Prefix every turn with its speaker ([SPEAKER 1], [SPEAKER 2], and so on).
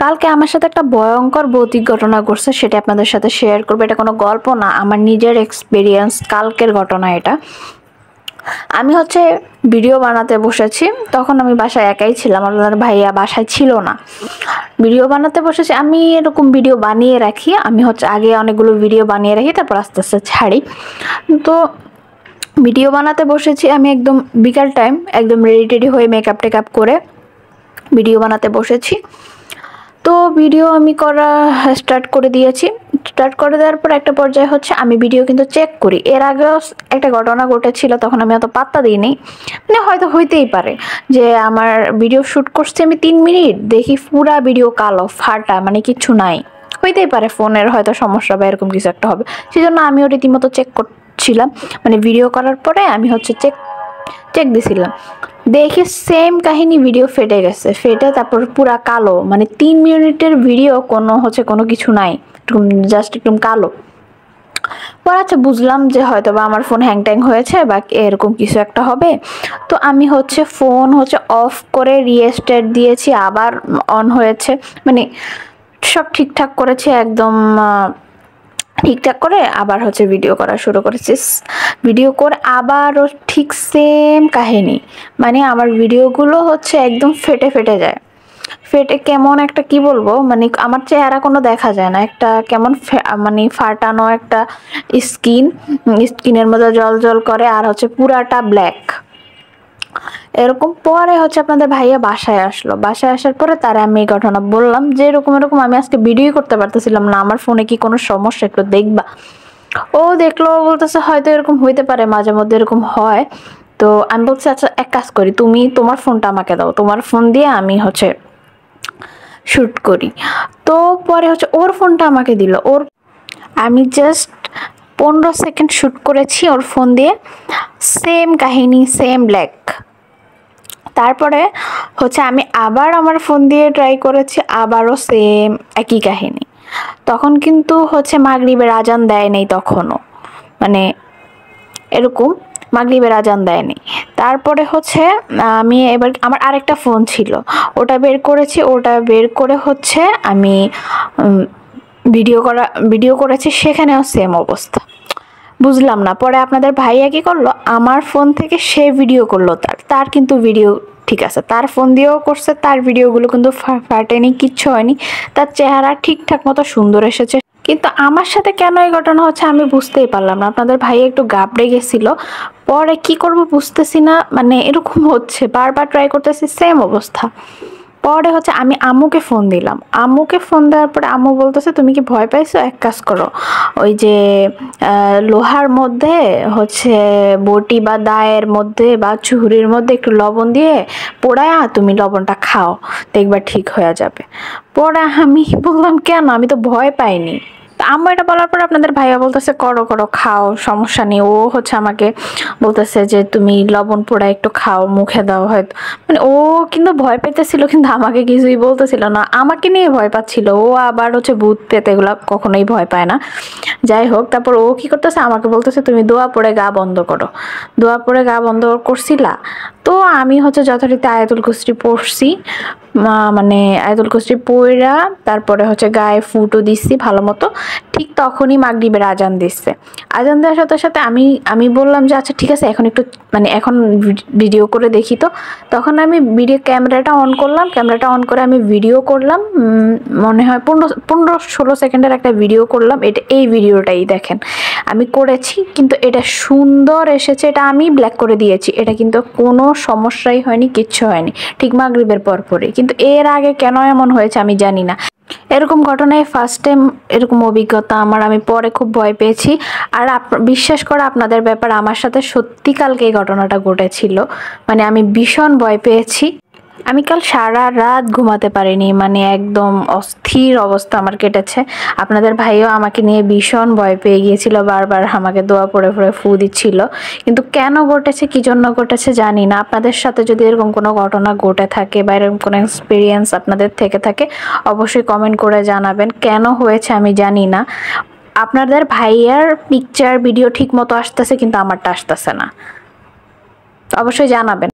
[SPEAKER 1] কালকে আমার সাথে একটা ভয়ঙ্কর ভৌতিক ঘটনা ঘটছে, সেটা আপনাদের সাথে শেয়ার করবো। এটা কোনো গল্প না, আমার নিজের এক্সপিরিয়েন্স, কালকের ঘটনা এটা। আমি ভিডিও বানাতে বসেছি, তখন আমি বাসায় একাই ছিলাম, আপনাদের ভাইয়া বাসায় ছিল না। ভিডিও বানাতে বসেছি, আমি এরকম ভিডিও বানিয়ে রাখি, আমি আগে অনেকগুলো ভিডিও বানিয়ে রাখি, তারপর আস্তে আস্তে ছাড়ি। তো ভিডিও বানাতে বসেছি আমি, একদম বিকাল টাইম, একদম রেডি টেডি হয়ে মেকআপ টেকআপ করে ভিডিও বানাতে বসেছি। তো ভিডিও আমি করা স্টার্ট করে দিয়েছি। স্টার্ট করে দেওয়ার পর একটা পর্যায়ে আমি ভিডিও কিন্তু চেক করি। এর আগেও একটা ঘটনা ঘটেছিল, তখন আমি অত পাত্তা দিইনি, মানে হয়তো হইতেই পারে যে আমার ভিডিও শ্যুট করছি আমি 3 মিনিট, দেখি পুরা ভিডিও কালো ফাটা, মানে কিচ্ছু নাই। হইতেই পারে ফোনের হয়তো সমস্যা বা এরকম কিছু একটা হবে, সেজন্য আমিও রীতিমতো চেক করছিলাম। মানে ভিডিও করার পরে আমি চেক দিছিলাম, দেখি সেম কাহিনী, ভিডিও ফেটে গেছে, ফেটে তারপর পুরা কালো, মানে 3 মিনিটের ভিডিও, কোনো কিছু নাই, জাস্ট একদম কালো। পর বুঝলাম যে হয়তো বা আমার ফোন হ্যাং ট্যাং হয়েছে বা এরকম কিছু একটা হবে। তো আমি ফোন অফ করে রিস্টার্ট দিয়েছি, আবার অন হয়েছে, মানে সব ঠিকঠাক করেছি একদম। ঠিকঠাক করে আবার ভিডিও করা শুরু করেছি। ভিডিও করে আবারও ঠিক সেম কাহিনী, মানে আমার ভিডিওগুলো একদম ফেটে ফেটে যায়। ফেটে কেমন একটা, কি বলবো, মানে আমার চেহারা কোনো দেখা যায় না, একটা কেমন মানে ফাটানো একটা স্কিনের মধ্যে জল জল করে, আর পুরাটা ব্ল্যাক এরকম। পরে আপনাদের ভাইয়া বাসায় আসলো, বাসায় আসার পরে তারা আমি এই ঘটনা বললাম যে এরকম এরকম আমি আজকে ভিডিও করতে পারতেছিলাম না, আমার ফোনে কি কোনো সমস্যা, একটু দেখবা। ও দেখলো, বলতেছে হয়তো এরকম হইতে পারে, মাঝে মধ্যে এরকম হয়। তো আমি বলছি আচ্ছা এক কাজ করি, তুমি তোমার ফোনটা আমাকে দাও, তোমার ফোন দিয়ে আমি শুট করি। তো পরে ওর ফোনটা আমাকে দিল, আমি জাস্ট 15 সেকেন্ড শুট করেছি ওর ফোন দিয়ে, সেম কাহিনী, সেম ব্ল্যাক। তারপরে আমি আবার আমার ফোন দিয়ে ট্রাই করেছি, আবারও সেম একই কাহিনী। তখন কিন্তু মাগরিবের আজান দেয় নাই তখনও, মানে এরকম মাগরিবের আজান দেয়নি। তারপরে আমি এবার আমার আরেকটা ফোন ছিল, ওটা বের করেছি, ওটা বের করে আমি ভিডিও করেছি, সেখানেও সেম অবস্থা। বুঝলাম না। পরে আপনাদের ভাইয়া কি করলো, আমার ফোন থেকে সে ভিডিও করলো, তার কিন্তু ভিডিও ঠিক আছে, তার ফোন দিয়েও করছে, তার ভিডিওগুলো কিন্তু ফাটেনি, কিচ্ছু হয়নি, তার চেহারা ঠিকঠাক মতো সুন্দর এসেছে। কিন্তু আমার সাথে কেন এই ঘটনা আমি বুঝতেই পারলাম না। আপনাদের ভাই একটু গাবড়ে গেছিল, পরে কি করব বুঝতেছি না, মানে এরকম বারবার ট্রাই করতেছি, সেম অবস্থা। পরে আমি আম্মুকে ফোন দিলাম, আম্মুকে ফোন দেওয়ার পরে আম্মু বলতেছে তুমি কি ভয় পাইছো, এক কাজ করো, ওই যে লোহার মধ্যে বটি বা দায়ের মধ্যে বা চুড়ির মধ্যে একটু লবণ দিয়ে পোড়ায়া তুমি লবণটা খাও, দেখবা ঠিক হয়ে যাবে। পরে আমি বললাম কেন, আমি তো ভয় পাইনি। আম্মু এটা বলার পর আপনাদের ভাইয়া বলতেছে করো করো, খাও, সমস্যা নেই। ও আমাকে বলতেছে যে তুমি লবণ পোড়া একটু খাও, মুখে দাও, হয়তো, মানে ও কিন্তু ভয় পেতেছিল, কিন্তু আমাকে কিছুই বলতেছিল না, আমাকে নিয়ে ভয় পাচ্ছিল। ও আবার ভূত পেতে এগুলা কখনোই ভয় পায় না। যাই হোক, তারপর ও কি করতেছে, আমাকে বলতেছে তুমি দোয়া পড়ে গা বন্ধ করো। দোয়া পড়ে গা বন্ধ করছিলা? তো আমি যথারীতি আয়াতুল কুরসি পড়ছি, মানে আয়াতুল কুরসি পড়া, তারপরে গায়ে ফুটও দিচ্ছি ভালো মতো। ঠিক তখনই মাগরিবের আজান দিচ্ছে। আজান দেওয়ার সাথে সাথে আমি বললাম যে আচ্ছা ঠিক আছে, এখন একটু মানে এখন ভিডিও করে দেখি। তো তখন আমি ভিডিও ক্যামেরাটা অন করলাম, ক্যামেরাটা অন করে আমি ভিডিও করলাম, মনে হয় 15-16 সেকেন্ডের একটা ভিডিও করলাম। এই ভিডিওটাই দেখেন আমি করেছি, কিন্তু এটা সুন্দর এসেছে, এটা আমি ব্ল্যাক করে দিয়েছি, এটা কিন্তু কোনো সমস্যাই হয়নি, কিচ্ছু হয়নি, ঠিক মাগরিবের পরপরই। কিন্তু এর আগে কেন এমন হয়েছে আমি জানি না। এরকম ঘটনায় ফার্স্ট টাইম এরকম অভিজ্ঞতা আমার, আমি পরে খুব ভয় পেয়েছি। আর বিশ্বাস করে আপনাদের ব্যাপার, আমার সাথে সত্যি কালকে এই ঘটনাটা ঘটেছিল, মানে আমি ভীষণ ভয় পেয়েছি। আমি কাল সারা রাত ঘুমাতে পারিনি, মানে একদম অস্থির অবস্থা আমার কেটেছে। আপনাদের ভাইও আমাকে নিয়ে ভীষণ ভয় পেয়ে গিয়েছিল, বারবার আমাকে দোয়া পড়ে পড়ে ফু দিচ্ছিল। কিন্তু কেন ঘটেছে, কি জন্য ঘটেছে জানি না। আপনাদের সাথে যদি এরকম কোনো ঘটনা ঘটে থাকে বা এরকম কোনো এক্সপিরিয়েন্স আপনাদের থেকে থাকে, অবশ্যই কমেন্ট করে জানাবেন। কেন হয়েছে আমি জানি না। আপনাদের ভাইয়ার পিকচার ভিডিও ঠিক মতো আসতেছে, কিন্তু আমারটা আসতেছে না, অবশ্যই জানাবেন।